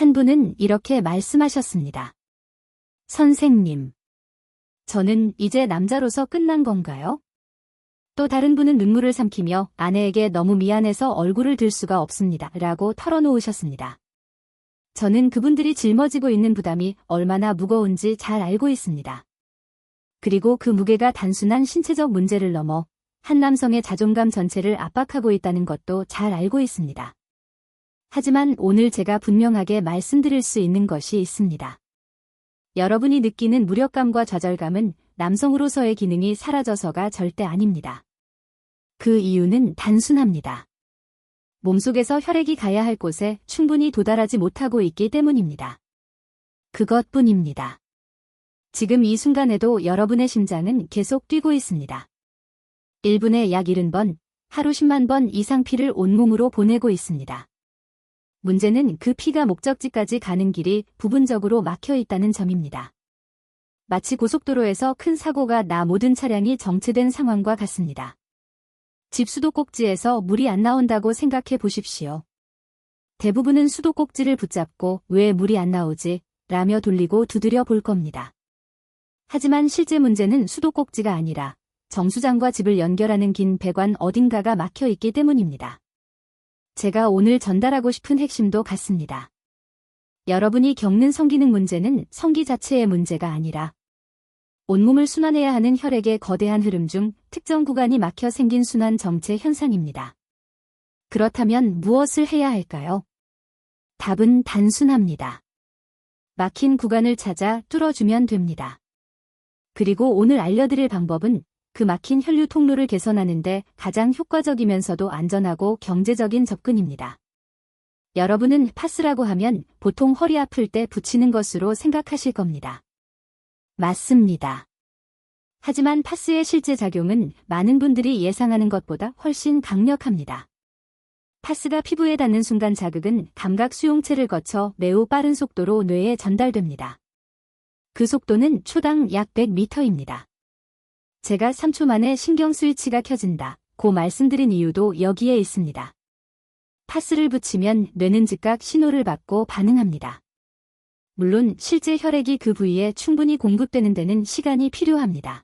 한 분은 이렇게 말씀하셨습니다. 선생님, 저는 이제 남자로서 끝난 건가요? 또 다른 분은 눈물을 삼키며 아내에게 너무 미안해서 얼굴을 들 수가 없습니다. 라고 털어놓으셨습니다. 저는 그분들이 짊어지고 있는 부담이 얼마나 무거운지 잘 알고 있습니다. 그리고 그 무게가 단순한 신체적 문제를 넘어 한 남성의 자존감 전체를 압박하고 있다는 것도 잘 알고 있습니다. 하지만 오늘 제가 분명하게 말씀드릴 수 있는 것이 있습니다. 여러분이 느끼는 무력감과 좌절감은 남성으로서의 기능이 사라져서가 절대 아닙니다. 그 이유는 단순합니다. 몸속에서 혈액이 가야 할 곳에 충분히 도달하지 못하고 있기 때문입니다. 그것뿐입니다. 지금 이 순간에도 여러분의 심장은 계속 뛰고 있습니다. 1분에 약 70번, 하루 10만 번 이상 피를 온몸으로 보내고 있습니다. 문제는 그 피가 목적지까지 가는 길이 부분적으로 막혀 있다는 점입니다. 마치 고속도로에서 큰 사고가 나 모든 차량이 정체된 상황과 같습니다. 집 수도꼭지에서 물이 안 나온다고 생각해 보십시오. 대부분은 수도꼭지를 붙잡고 왜 물이 안 나오지? 라며 돌리고 두드려 볼 겁니다. 하지만 실제 문제는 수도꼭지가 아니라 정수장과 집을 연결하는 긴 배관 어딘가가 막혀 있기 때문입니다. 제가 오늘 전달하고 싶은 핵심도 같습니다. 여러분이 겪는 성기능 문제는 성기 자체의 문제가 아니라 온몸을 순환해야 하는 혈액의 거대한 흐름 중 특정 구간이 막혀 생긴 순환 정체 현상입니다. 그렇다면 무엇을 해야 할까요? 답은 단순합니다. 막힌 구간을 찾아 뚫어주면 됩니다. 그리고 오늘 알려드릴 방법은 그 막힌 혈류 통로를 개선하는 데 가장 효과적이면서도 안전하고 경제적인 접근입니다. 여러분은 파스라고 하면 보통 허리 아플 때 붙이는 것으로 생각하실 겁니다. 맞습니다. 하지만 파스의 실제 작용은 많은 분들이 예상하는 것보다 훨씬 강력합니다. 파스가 피부에 닿는 순간 자극은 감각 수용체를 거쳐 매우 빠른 속도로 뇌에 전달됩니다. 그 속도는 초당 약 100m입니다. 제가 3초 만에 신경 스위치가 켜진다 고 말씀드린 이유도 여기에 있습니다. 파스를 붙이면 뇌는 즉각 신호를 받고 반응합니다. 물론 실제 혈액이 그 부위에 충분히 공급되는 데는 시간이 필요합니다.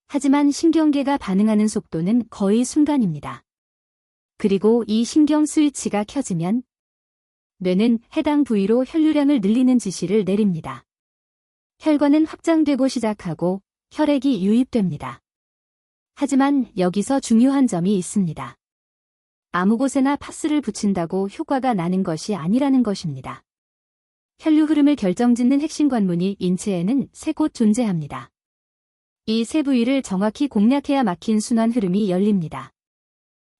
하지만 신경계가 반응하는 속도는 거의 순간입니다. 그리고 이 신경 스위치가 켜지면 뇌는 해당 부위로 혈류량을 늘리는 지시를 내립니다. 혈관은 확장되고 시작하고 혈액이 유입됩니다. 하지만 여기서 중요한 점이 있습니다. 아무 곳에나 파스를 붙인다고 효과가 나는 것이 아니라는 것입니다. 혈류 흐름을 결정짓는 핵심 관문이 인체에는 3곳 존재합니다. 이 세 부위를 정확히 공략해야 막힌 순환 흐름이 열립니다.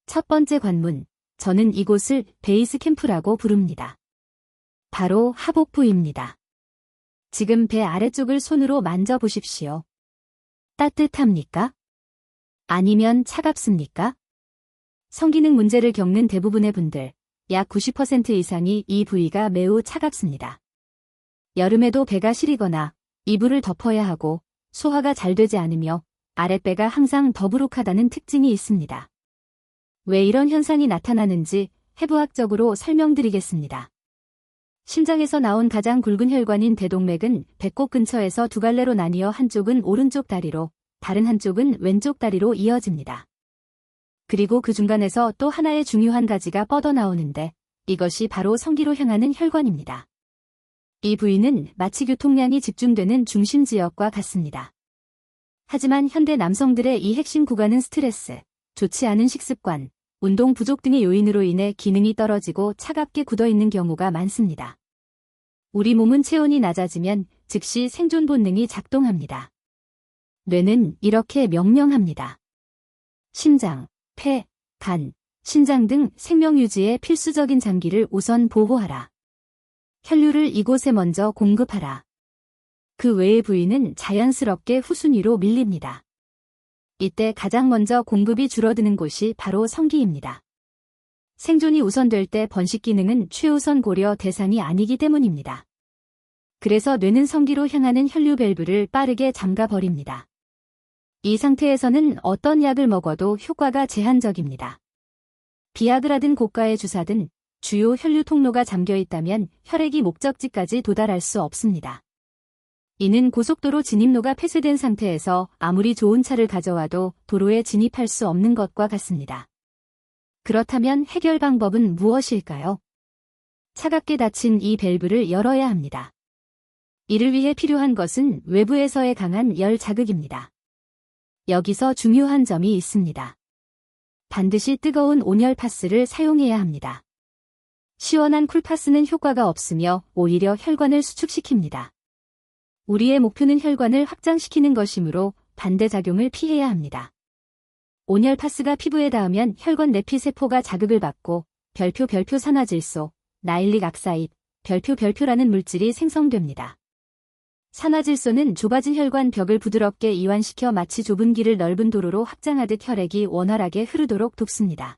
첫 번째 관문, 저는 이곳을 베이스 캠프라고 부릅니다. 바로 하복부입니다. 지금 배 아래쪽을 손으로 만져보십시오. 따뜻합니까? 아니면 차갑습니까? 성기능 문제를 겪는 대부분의 분들, 약 90% 이상이 이 부위가 매우 차갑습니다. 여름에도 배가 시리거나 이불을 덮어야 하고 소화가 잘 되지 않으며 아랫배가 항상 더부룩하다는 특징이 있습니다. 왜 이런 현상이 나타나는지 해부학적으로 설명드리겠습니다. 심장에서 나온 가장 굵은 혈관인 대동맥은 배꼽 근처에서 두 갈래로 나뉘어 한쪽은 오른쪽 다리로, 다른 한쪽은 왼쪽 다리로 이어집니다. 그리고 그 중간에서 또 하나의 중요한 가지가 뻗어나오는데 이것이 바로 성기로 향하는 혈관입니다. 이 부위는 마치 교통량이 집중되는 중심 지역과 같습니다. 하지만 현대 남성들의 이 핵심 구간은 스트레스, 좋지 않은 식습관, 운동 부족 등의 요인으로 인해 기능이 떨어지고 차갑게 굳어있는 경우가 많습니다. 우리 몸은 체온이 낮아지면 즉시 생존 본능이 작동합니다. 뇌는 이렇게 명령합니다. 심장, 폐, 간, 신장 등 생명 유지에 필수적인 장기를 우선 보호하라. 혈류를 이곳에 먼저 공급하라. 그 외의 부위는 자연스럽게 후순위로 밀립니다. 이때 가장 먼저 공급이 줄어드는 곳이 바로 성기입니다. 생존이 우선될 때 번식 기능은 최우선 고려 대상이 아니기 때문입니다. 그래서 뇌는 성기로 향하는 혈류 밸브를 빠르게 잠가버립니다. 이 상태에서는 어떤 약을 먹어도 효과가 제한적입니다. 비아그라든 고가의 주사든 주요 혈류 통로가 잠겨 있다면 혈액이 목적지까지 도달할 수 없습니다. 이는 고속도로 진입로가 폐쇄된 상태에서 아무리 좋은 차를 가져와도 도로에 진입할 수 없는 것과 같습니다. 그렇다면 해결 방법은 무엇일까요? 차갑게 닫힌 이 밸브를 열어야 합니다. 이를 위해 필요한 것은 외부에서의 강한 열 자극입니다. 여기서 중요한 점이 있습니다. 반드시 뜨거운 온열 파스를 사용해야 합니다. 시원한 쿨파스는 효과가 없으며 오히려 혈관을 수축시킵니다. 우리의 목표는 혈관을 확장시키는 것이므로 반대작용을 피해야 합니다. 온열 파스가 피부에 닿으면 혈관 내피 세포가 자극을 받고 별표 산화질소, 나일릭 악사ид, 별표라는 물질이 생성됩니다. 산화질소는 좁아진 혈관 벽을 부드럽게 이완시켜 마치 좁은 길을 넓은 도로로 확장하듯 혈액이 원활하게 흐르도록 돕습니다.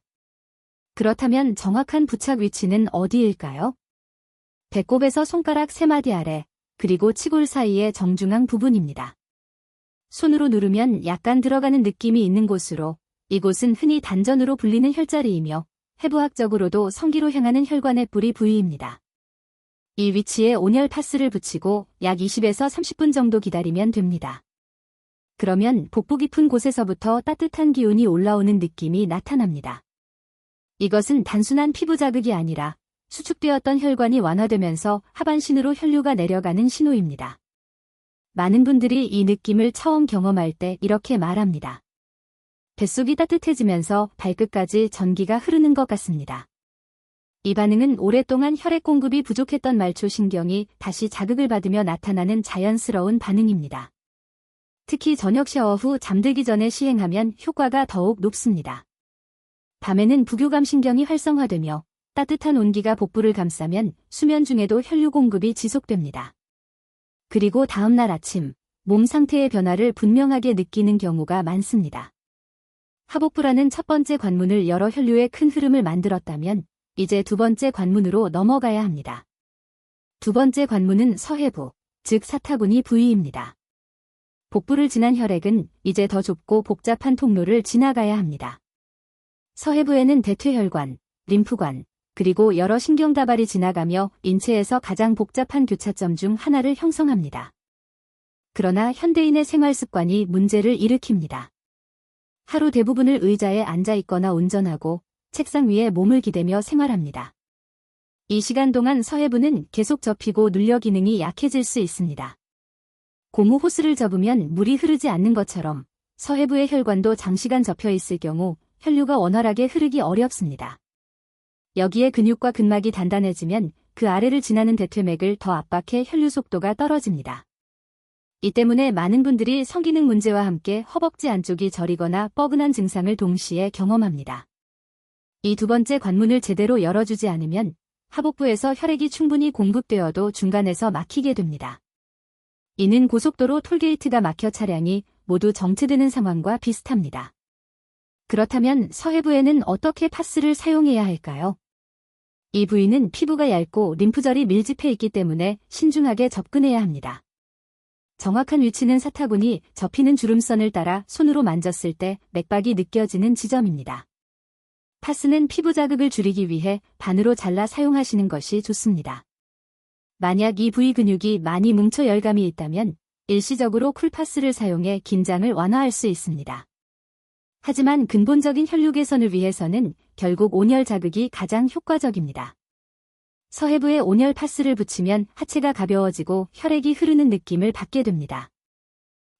그렇다면 정확한 부착 위치는 어디일까요? 배꼽에서 손가락 3마디 아래, 그리고 치골 사이의 정중앙 부분입니다. 손으로 누르면 약간 들어가는 느낌이 있는 곳으로, 이곳은 흔히 단전으로 불리는 혈자리이며 해부학적으로도 성기로 향하는 혈관의 뿌리 부위입니다. 이 위치에 온열 파스를 붙이고 약 20에서 30분 정도 기다리면 됩니다. 그러면 복부 깊은 곳에서부터 따뜻한 기운이 올라오는 느낌이 나타납니다. 이것은 단순한 피부 자극이 아니라 수축되었던 혈관이 완화되면서 하반신으로 혈류가 내려가는 신호입니다. 많은 분들이 이 느낌을 처음 경험할 때 이렇게 말합니다. 뱃속이 따뜻해지면서 발끝까지 전기가 흐르는 것 같습니다. 이 반응은 오랫동안 혈액 공급이 부족했던 말초신경이 다시 자극을 받으며 나타나는 자연스러운 반응입니다. 특히 저녁 샤워 후 잠들기 전에 시행하면 효과가 더욱 높습니다. 밤에는 부교감신경이 활성화되며 따뜻한 온기가 복부를 감싸면 수면 중에도 혈류 공급이 지속됩니다. 그리고 다음날 아침, 몸 상태의 변화를 분명하게 느끼는 경우가 많습니다. 하복부라는 첫 번째 관문을 열어 혈류의 큰 흐름을 만들었다면 이제 두 번째 관문으로 넘어가야 합니다. 두 번째 관문은 서해부, 즉 사타구니 부위입니다. 복부를 지난 혈액은 이제 더 좁고 복잡한 통로를 지나가야 합니다. 서해부에는 대퇴혈관, 림프관, 그리고 여러 신경다발이 지나가며 인체에서 가장 복잡한 교차점 중 하나를 형성합니다. 그러나 현대인의 생활 습관이 문제를 일으킵니다. 하루 대부분을 의자에 앉아 있거나 운전하고 책상 위에 몸을 기대며 생활합니다. 이 시간 동안 서해부는 계속 접히고 눌려 기능이 약해질 수 있습니다. 고무 호스를 접으면 물이 흐르지 않는 것처럼 서해부의 혈관도 장시간 접혀 있을 경우 혈류가 원활하게 흐르기 어렵습니다. 여기에 근육과 근막이 단단해지면 그 아래를 지나는 대퇴맥을 더 압박해 혈류 속도가 떨어집니다. 이 때문에 많은 분들이 성기능 문제와 함께 허벅지 안쪽이 저리거나 뻐근한 증상을 동시에 경험합니다. 이 두 번째 관문을 제대로 열어주지 않으면 하복부에서 혈액이 충분히 공급되어도 중간에서 막히게 됩니다. 이는 고속도로 톨게이트가 막혀 차량이 모두 정체되는 상황과 비슷합니다. 그렇다면 서해부에는 어떻게 파스를 사용해야 할까요? 이 부위는 피부가 얇고 림프절이 밀집해 있기 때문에 신중하게 접근해야 합니다. 정확한 위치는 사타구니 접히는 주름선을 따라 손으로 만졌을 때 맥박이 느껴지는 지점입니다. 파스는 피부 자극을 줄이기 위해 반으로 잘라 사용하시는 것이 좋습니다. 만약 이 부위 근육이 많이 뭉쳐 열감이 있다면 일시적으로 쿨파스를 사용해 긴장을 완화할 수 있습니다. 하지만 근본적인 혈류 개선을 위해서는 결국 온열 자극이 가장 효과적입니다. 서해부에 온열 파스를 붙이면 하체가 가벼워지고 혈액이 흐르는 느낌을 받게 됩니다.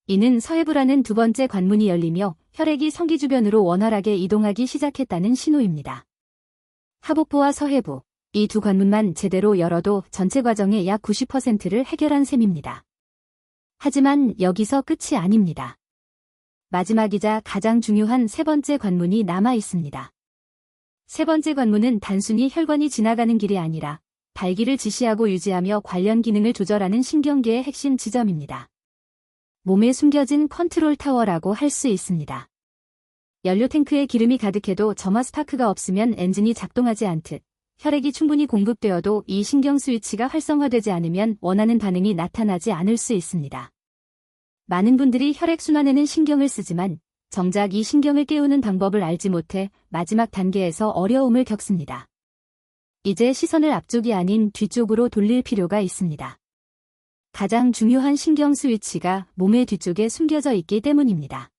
이는 서해부라는 두 번째 관문이 열리며 혈액이 성기 주변으로 원활하게 이동하기 시작했다는 신호입니다. 하복부와 서해부, 이 두 관문만 제대로 열어도 전체 과정의 약 90%를 해결한 셈입니다. 하지만 여기서 끝이 아닙니다. 마지막이자 가장 중요한 세 번째 관문이 남아 있습니다. 세 번째 관문은 단순히 혈관이 지나가는 길이 아니라 발기를 지시하고 유지하며 관련 기능을 조절하는 신경계의 핵심 지점입니다. 몸에 숨겨진 컨트롤 타워라고 할 수 있습니다. 연료 탱크에 기름이 가득해도 점화 스파크가 없으면 엔진이 작동하지 않듯 혈액이 충분히 공급되어도 이 신경 스위치가 활성화되지 않으면 원하는 반응이 나타나지 않을 수 있습니다. 많은 분들이 혈액순환에는 신경을 쓰지만 정작 이 신경을 깨우는 방법을 알지 못해 마지막 단계에서 어려움을 겪습니다. 이제 시선을 앞쪽이 아닌 뒤쪽으로 돌릴 필요가 있습니다. 가장 중요한 신경 스위치가 몸의 뒤쪽에 숨겨져 있기 때문입니다.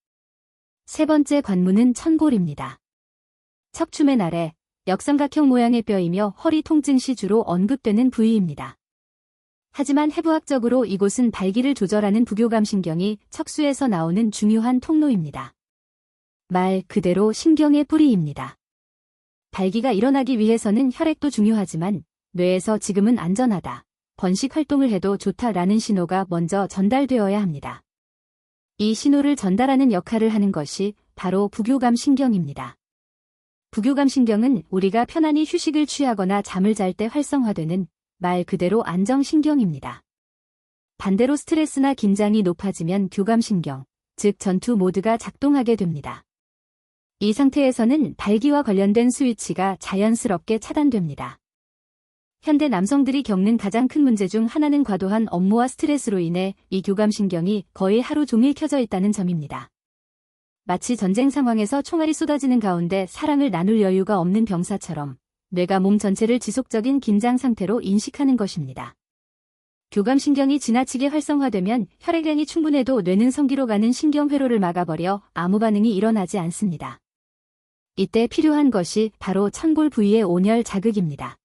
세 번째 관문은 천골입니다. 척추맨 아래 역삼각형 모양의 뼈이며 허리 통증 시 주로 언급되는 부위입니다. 하지만 해부학적으로 이곳은 발기를 조절하는 부교감신경이 척수에서 나오는 중요한 통로입니다. 말 그대로 신경의 뿌리입니다. 발기가 일어나기 위해서는 혈액도 중요하지만 뇌에서 지금은 안전하다, 번식 활동을 해도 좋다라는 신호가 먼저 전달되어야 합니다. 이 신호를 전달하는 역할을 하는 것이 바로 부교감신경입니다. 부교감신경은 우리가 편안히 휴식을 취하거나 잠을 잘 때 활성화되는 말 그대로 안정신경입니다. 반대로 스트레스나 긴장이 높아지면 교감신경, 즉 전투 모드가 작동하게 됩니다. 이 상태에서는 발기와 관련된 스위치가 자연스럽게 차단됩니다. 현대 남성들이 겪는 가장 큰 문제 중 하나는 과도한 업무와 스트레스로 인해 이 교감신경이 거의 하루 종일 켜져 있다는 점입니다. 마치 전쟁 상황에서 총알이 쏟아지는 가운데 사랑을 나눌 여유가 없는 병사처럼 뇌가 몸 전체를 지속적인 긴장 상태로 인식하는 것입니다. 교감신경이 지나치게 활성화되면 혈액량이 충분해도 뇌는 성기로 가는 신경회로를 막아버려 아무 반응이 일어나지 않습니다. 이때 필요한 것이 바로 천골 부위의 온열 자극입니다.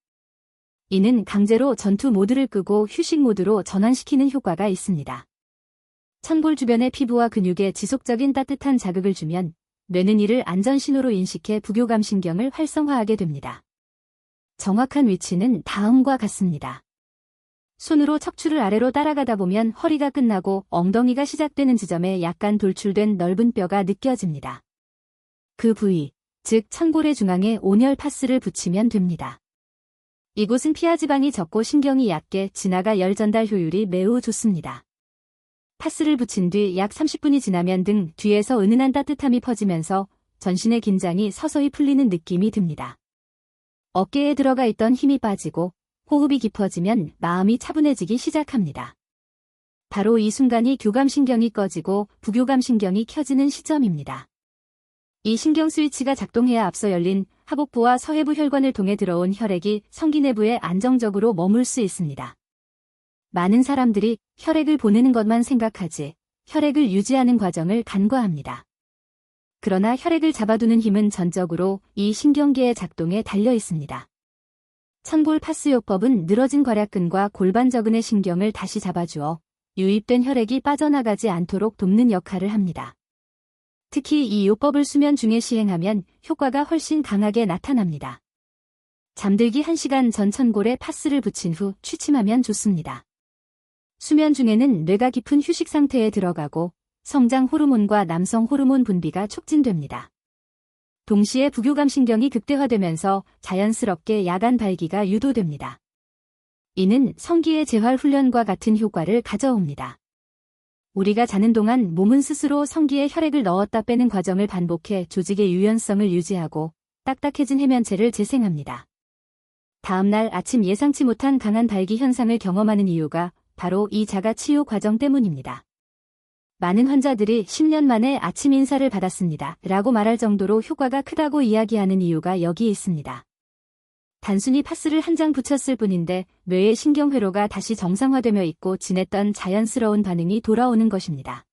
이는 강제로 전투 모드를 끄고 휴식 모드로 전환시키는 효과가 있습니다. 천골 주변의 피부와 근육에 지속적인 따뜻한 자극을 주면 뇌는 이를 안전신호로 인식해 부교감신경을 활성화하게 됩니다. 정확한 위치는 다음과 같습니다. 손으로 척추를 아래로 따라가다 보면 허리가 끝나고 엉덩이가 시작되는 지점에 약간 돌출된 넓은 뼈가 느껴집니다. 그 부위, 즉 천골의 중앙에 온열 파스를 붙이면 됩니다. 이곳은 피하지방이 적고 신경이 얕게 지나가 열 전달 효율이 매우 좋습니다. 파스를 붙인 뒤 약 30분이 지나면 등 뒤에서 은은한 따뜻함이 퍼지면서 전신의 긴장이 서서히 풀리는 느낌이 듭니다. 어깨에 들어가 있던 힘이 빠지고 호흡이 깊어지면 마음이 차분해지기 시작합니다. 바로 이 순간이 교감신경이 꺼지고 부교감신경이 켜지는 시점입니다. 이 신경 스위치가 작동해야 앞서 열린 하복부와 서해부 혈관을 통해 들어온 혈액이 성기 내부에 안정적으로 머물 수 있습니다. 많은 사람들이 혈액을 보내는 것만 생각하지 혈액을 유지하는 과정을 간과합니다. 그러나 혈액을 잡아두는 힘은 전적으로 이 신경계의 작동에 달려 있습니다. 천골 파스요법은 늘어진 괄약근과 골반저근의 신경을 다시 잡아주어 유입된 혈액이 빠져나가지 않도록 돕는 역할을 합니다. 특히 이 요법을 수면 중에 시행하면 효과가 훨씬 강하게 나타납니다. 잠들기 1시간 전 천골에 파스를 붙인 후 취침하면 좋습니다. 수면 중에는 뇌가 깊은 휴식 상태에 들어가고 성장 호르몬과 남성 호르몬 분비가 촉진됩니다. 동시에 부교감신경이 극대화되면서 자연스럽게 야간 발기가 유도됩니다. 이는 성기의 재활 훈련과 같은 효과를 가져옵니다. 우리가 자는 동안 몸은 스스로 성기에 혈액을 넣었다 빼는 과정을 반복해 조직의 유연성을 유지하고 딱딱해진 해면체를 재생합니다. 다음날 아침 예상치 못한 강한 발기 현상을 경험하는 이유가 바로 이 자가치유 과정 때문입니다. 많은 환자들이 10년 만에 아침 인사를 받았습니다. 라고 말할 정도로 효과가 크다고 이야기하는 이유가 여기에 있습니다. 단순히 파스를 한 장 붙였을 뿐인데 뇌의 신경회로가 다시 정상화되며 있고 지냈던 자연스러운 반응이 돌아오는 것입니다.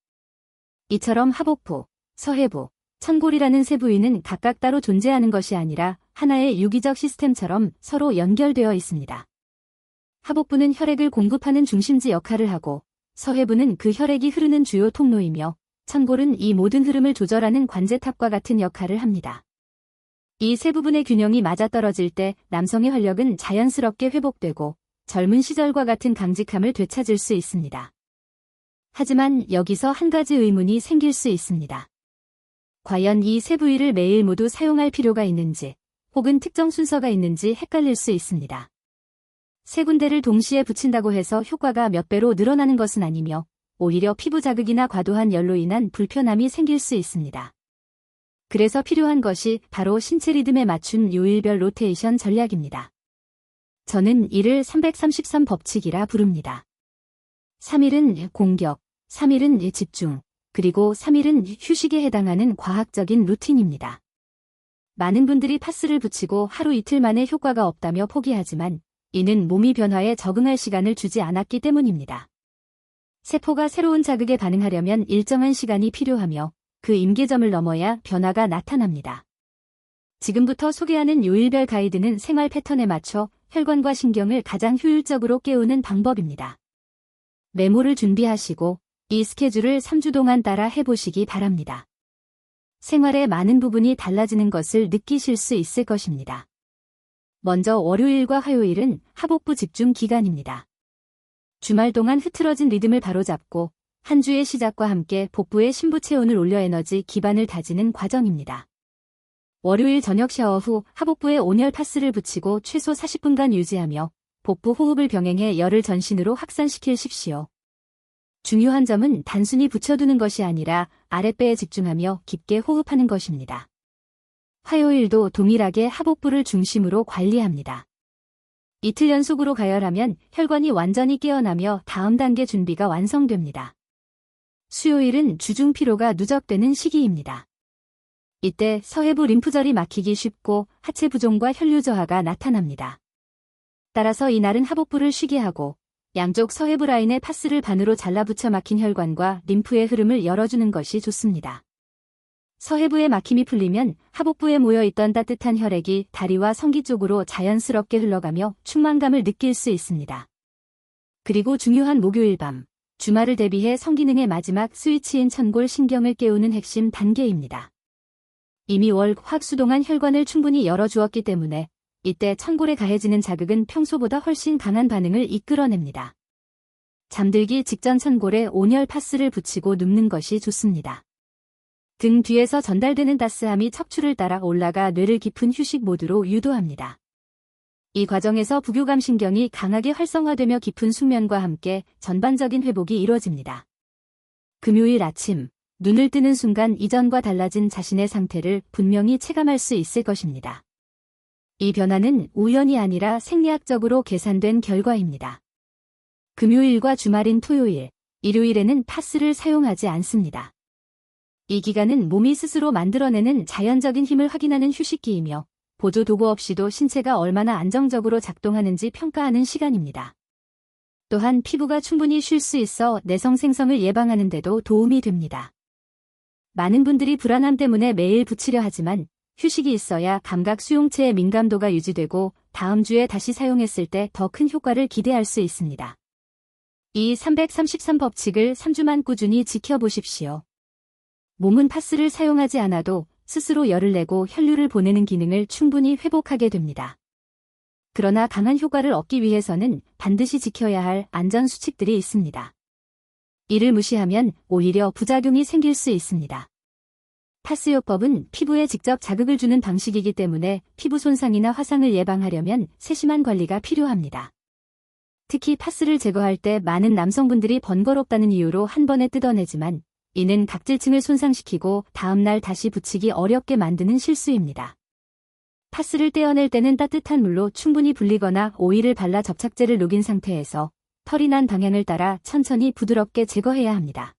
이처럼 하복부, 서해부, 천골이라는 세 부위는 각각 따로 존재하는 것이 아니라 하나의 유기적 시스템처럼 서로 연결되어 있습니다. 하복부는 혈액을 공급하는 중심지 역할을 하고 서해부는 그 혈액이 흐르는 주요 통로이며 천골은 이 모든 흐름을 조절하는 관제탑과 같은 역할을 합니다. 이 세 부분의 균형이 맞아떨어질 때 남성의 활력은 자연스럽게 회복되고 젊은 시절과 같은 강직함을 되찾을 수 있습니다. 하지만 여기서 한 가지 의문이 생길 수 있습니다. 과연 이 세 부위를 매일 모두 사용할 필요가 있는지 혹은 특정 순서가 있는지 헷갈릴 수 있습니다. 세 군데를 동시에 붙인다고 해서 효과가 몇 배로 늘어나는 것은 아니며 오히려 피부 자극이나 과도한 열로 인한 불편함이 생길 수 있습니다. 그래서 필요한 것이 바로 신체 리듬에 맞춘 요일별 로테이션 전략입니다. 저는 이를 333 법칙이라 부릅니다. 3일은 공격, 3일은 집중, 그리고 3일은 휴식에 해당하는 과학적인 루틴입니다. 많은 분들이 파스를 붙이고 하루 이틀 만에 효과가 없다며 포기하지만 이는 몸이 변화에 적응할 시간을 주지 않았기 때문입니다. 세포가 새로운 자극에 반응하려면 일정한 시간이 필요하며 그 임계점을 넘어야 변화가 나타납니다. 지금부터 소개하는 요일별 가이드는 생활 패턴에 맞춰 혈관과 신경을 가장 효율적으로 깨우는 방법입니다. 메모를 준비하시고 이 스케줄을 3주 동안 따라 해보시기 바랍니다. 생활의 많은 부분이 달라지는 것을 느끼실 수 있을 것입니다. 먼저 월요일과 화요일은 하복부 집중 기간입니다. 주말 동안 흐트러진 리듬을 바로잡고 한 주의 시작과 함께 복부의 신부 체온을 올려 에너지 기반을 다지는 과정입니다. 월요일 저녁 샤워 후 하복부에 온열 파스를 붙이고 최소 40분간 유지하며 복부 호흡을 병행해 열을 전신으로 확산시키십시오. 중요한 점은 단순히 붙여두는 것이 아니라 아랫배에 집중하며 깊게 호흡하는 것입니다. 화요일도 동일하게 하복부를 중심으로 관리합니다. 이틀 연속으로 가열하면 혈관이 완전히 깨어나며 다음 단계 준비가 완성됩니다. 수요일은 주중 피로가 누적되는 시기입니다. 이때 서해부 림프절이 막히기 쉽고 하체 부종과 혈류 저하가 나타납니다. 따라서 이날은 하복부를 쉬게 하고 양쪽 서해부 라인에 파스를 반으로 잘라붙여 막힌 혈관과 림프의 흐름을 열어주는 것이 좋습니다. 서해부의 막힘이 풀리면 하복부에 모여있던 따뜻한 혈액이 다리와 성기 쪽으로 자연스럽게 흘러가며 충만감을 느낄 수 있습니다. 그리고 중요한 목요일 밤, 주말을 대비해 성기능의 마지막 스위치인 천골 신경을 깨우는 핵심 단계입니다. 이미 월, 화, 수 동안 혈관을 충분히 열어주었기 때문에 이때 천골에 가해지는 자극은 평소보다 훨씬 강한 반응을 이끌어냅니다. 잠들기 직전 천골에 온열 파스를 붙이고 눕는 것이 좋습니다. 등 뒤에서 전달되는 따스함이 척추를 따라 올라가 뇌를 깊은 휴식 모드로 유도합니다. 이 과정에서 부교감 신경이 강하게 활성화되며 깊은 숙면과 함께 전반적인 회복이 이루어집니다. 금요일 아침, 눈을 뜨는 순간 이전과 달라진 자신의 상태를 분명히 체감할 수 있을 것입니다. 이 변화는 우연이 아니라 생리학적으로 계산된 결과입니다. 금요일과 주말인 토요일, 일요일에는 파스를 사용하지 않습니다. 이 기간은 몸이 스스로 만들어내는 자연적인 힘을 확인하는 휴식기이며 보조 도구 없이도 신체가 얼마나 안정적으로 작동하는지 평가하는 시간입니다. 또한 피부가 충분히 쉴 수 있어 내성 생성을 예방하는 데도 도움이 됩니다. 많은 분들이 불안함 때문에 매일 붙이려 하지만 휴식이 있어야 감각 수용체의 민감도가 유지되고 다음 주에 다시 사용했을 때 더 큰 효과를 기대할 수 있습니다. 이 333법칙을 3주만 꾸준히 지켜보십시오. 몸은 파스를 사용하지 않아도 스스로 열을 내고 혈류를 보내는 기능을 충분히 회복하게 됩니다. 그러나 강한 효과를 얻기 위해서는 반드시 지켜야 할 안전 수칙들이 있습니다. 이를 무시하면 오히려 부작용이 생길 수 있습니다. 파스요법은 피부에 직접 자극을 주는 방식이기 때문에 피부 손상이나 화상을 예방하려면 세심한 관리가 필요합니다. 특히 파스를 제거할 때 많은 남성분들이 번거롭다는 이유로 한 번에 뜯어내지만 이는 각질층을 손상시키고 다음날 다시 붙이기 어렵게 만드는 실수입니다. 파스를 떼어낼 때는 따뜻한 물로 충분히 불리거나 오일을 발라 접착제를 녹인 상태에서 털이 난 방향을 따라 천천히 부드럽게 제거해야 합니다.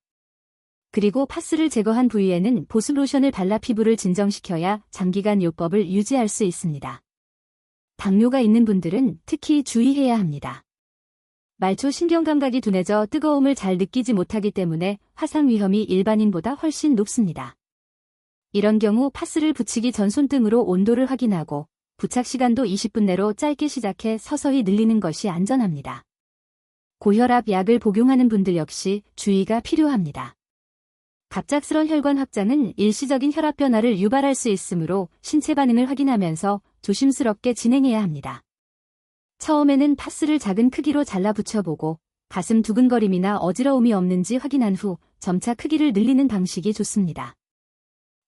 그리고 파스를 제거한 부위에는 보습 로션을 발라 피부를 진정시켜야 장기간 요법을 유지할 수 있습니다. 당뇨가 있는 분들은 특히 주의해야 합니다. 말초 신경감각이 둔해져 뜨거움을 잘 느끼지 못하기 때문에 화상 위험이 일반인보다 훨씬 높습니다. 이런 경우 파스를 붙이기 전 손등으로 온도를 확인하고 부착 시간도 20분 내로 짧게 시작해 서서히 늘리는 것이 안전합니다. 고혈압 약을 복용하는 분들 역시 주의가 필요합니다. 갑작스런 혈관 확장은 일시적인 혈압 변화를 유발할 수 있으므로 신체 반응을 확인하면서 조심스럽게 진행해야 합니다. 처음에는 파스를 작은 크기로 잘라 붙여보고 가슴 두근거림이나 어지러움이 없는지 확인한 후 점차 크기를 늘리는 방식이 좋습니다.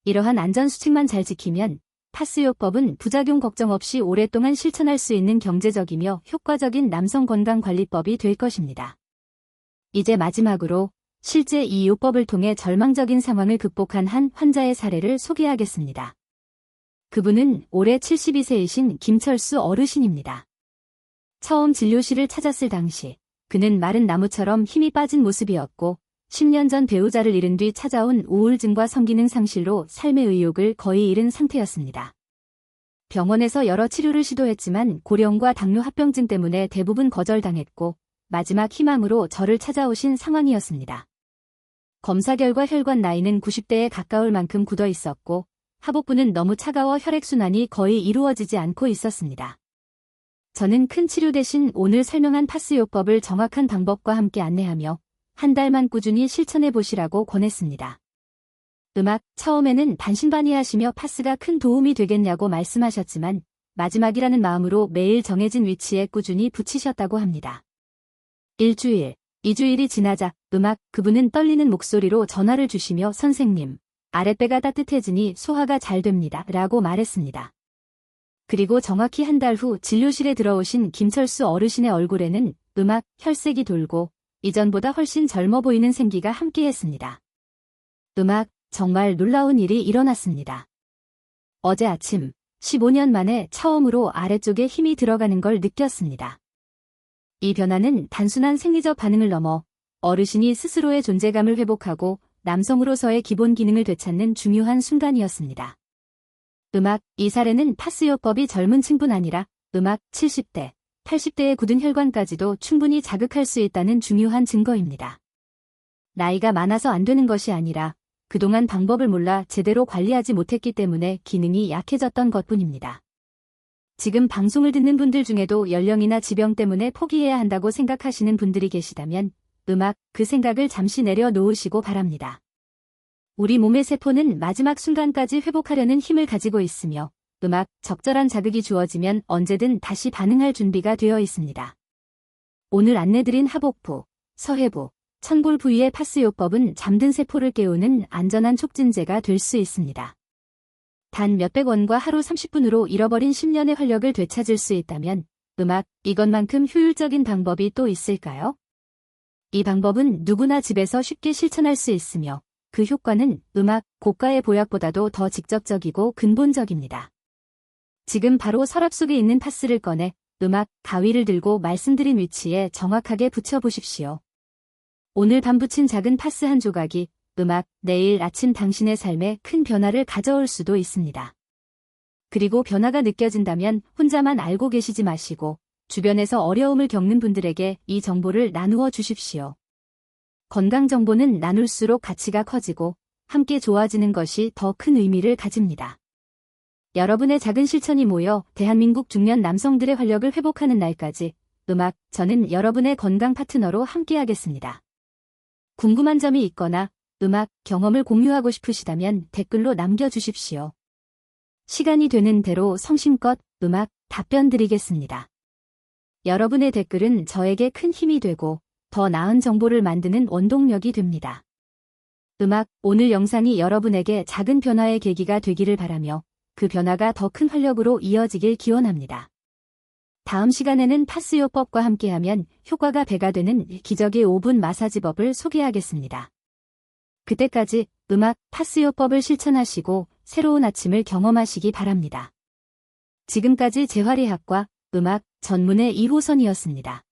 이러한 안전수칙만 잘 지키면 파스요법은 부작용 걱정 없이 오랫동안 실천할 수 있는 경제적이며 효과적인 남성 건강관리법이 될 것입니다. 이제 마지막으로 실제 이 요법을 통해 절망적인 상황을 극복한 한 환자의 사례를 소개하겠습니다. 그분은 올해 72세이신 김철수 어르신입니다. 처음 진료실을 찾았을 당시 그는 마른 나무처럼 힘이 빠진 모습이었고 10년 전 배우자를 잃은 뒤 찾아온 우울증과 성기능 상실로 삶의 의욕을 거의 잃은 상태였습니다. 병원에서 여러 치료를 시도했지만 고령과 당뇨 합병증 때문에 대부분 거절당했고 마지막 희망으로 저를 찾아오신 상황이었습니다. 검사 결과 혈관 나이는 90대에 가까울 만큼 굳어 있었고 하복부는 너무 차가워 혈액순환이 거의 이루어지지 않고 있었습니다. 저는 큰 치료 대신 오늘 설명한 파스요법을 정확한 방법과 함께 안내하며 한 달만 꾸준히 실천해 보시라고 권했습니다. 처음에는 반신반의하시며 파스가 큰 도움이 되겠냐고 말씀하셨지만 마지막이라는 마음으로 매일 정해진 위치에 꾸준히 붙이셨다고 합니다. 일주일, 2주일이 지나자 그분은 떨리는 목소리로 전화를 주시며 선생님, 아랫배가 따뜻해지니 소화가 잘 됩니다. 라고 말했습니다. 그리고 정확히 한 달 후 진료실에 들어오신 김철수 어르신의 얼굴에는 혈색이 돌고 이전보다 훨씬 젊어 보이는 생기가 함께했습니다. 정말 놀라운 일이 일어났습니다. 어제 아침 15년 만에 처음으로 아래쪽에 힘이 들어가는 걸 느꼈습니다. 이 변화는 단순한 생리적 반응을 넘어 어르신이 스스로의 존재감을 회복하고 남성으로서의 기본 기능을 되찾는 중요한 순간이었습니다. 이 사례는 파스요법이 젊은 층뿐 아니라 70대, 80대의 굳은 혈관까지도 충분히 자극할 수 있다는 중요한 증거입니다. 나이가 많아서 안 되는 것이 아니라 그동안 방법을 몰라 제대로 관리하지 못했기 때문에 기능이 약해졌던 것뿐입니다. 지금 방송을 듣는 분들 중에도 연령이나 지병 때문에 포기해야 한다고 생각하시는 분들이 계시다면 그 생각을 잠시 내려놓으시고 바랍니다. 우리 몸의 세포는 마지막 순간까지 회복하려는 힘을 가지고 있으며 적절한 자극이 주어지면 언제든 다시 반응할 준비가 되어 있습니다. 오늘 안내드린 하복부, 서해부, 천골 부위의 파스요법은 잠든 세포를 깨우는 안전한 촉진제가 될 수 있습니다. 단 몇백 원과 하루 30분으로 잃어버린 10년의 활력을 되찾을 수 있다면 이것만큼 효율적인 방법이 또 있을까요? 이 방법은 누구나 집에서 쉽게 실천할 수 있으며 그 효과는 고가의 보약보다도 더 직접적이고 근본적입니다. 지금 바로 서랍 속에 있는 파스를 꺼내 가위를 들고 말씀드린 위치에 정확하게 붙여보십시오. 오늘 밤 붙인 작은 파스 한 조각이 내일 아침 당신의 삶에 큰 변화를 가져올 수도 있습니다. 그리고 변화가 느껴진다면 혼자만 알고 계시지 마시고 주변에서 어려움을 겪는 분들에게 이 정보를 나누어 주십시오. 건강 정보는 나눌수록 가치가 커지고 함께 좋아지는 것이 더 큰 의미를 가집니다. 여러분의 작은 실천이 모여 대한민국 중년 남성들의 활력을 회복하는 날까지 저는 여러분의 건강 파트너로 함께하겠습니다. 궁금한 점이 있거나 경험을 공유하고 싶으시다면 댓글로 남겨주십시오. 시간이 되는 대로 성심껏 답변 드리겠습니다. 여러분의 댓글은 저에게 큰 힘이 되고 더 나은 정보를 만드는 원동력이 됩니다. 오늘 영상이 여러분에게 작은 변화의 계기가 되기를 바라며 그 변화가 더 큰 활력으로 이어지길 기원합니다. 다음 시간에는 파스요법과 함께하면 효과가 배가 되는 기적의 5분 마사지법을 소개하겠습니다. 그때까지 파스요법을 실천하시고 새로운 아침을 경험하시기 바랍니다. 지금까지 재활의학과 전문의 이호선이었습니다.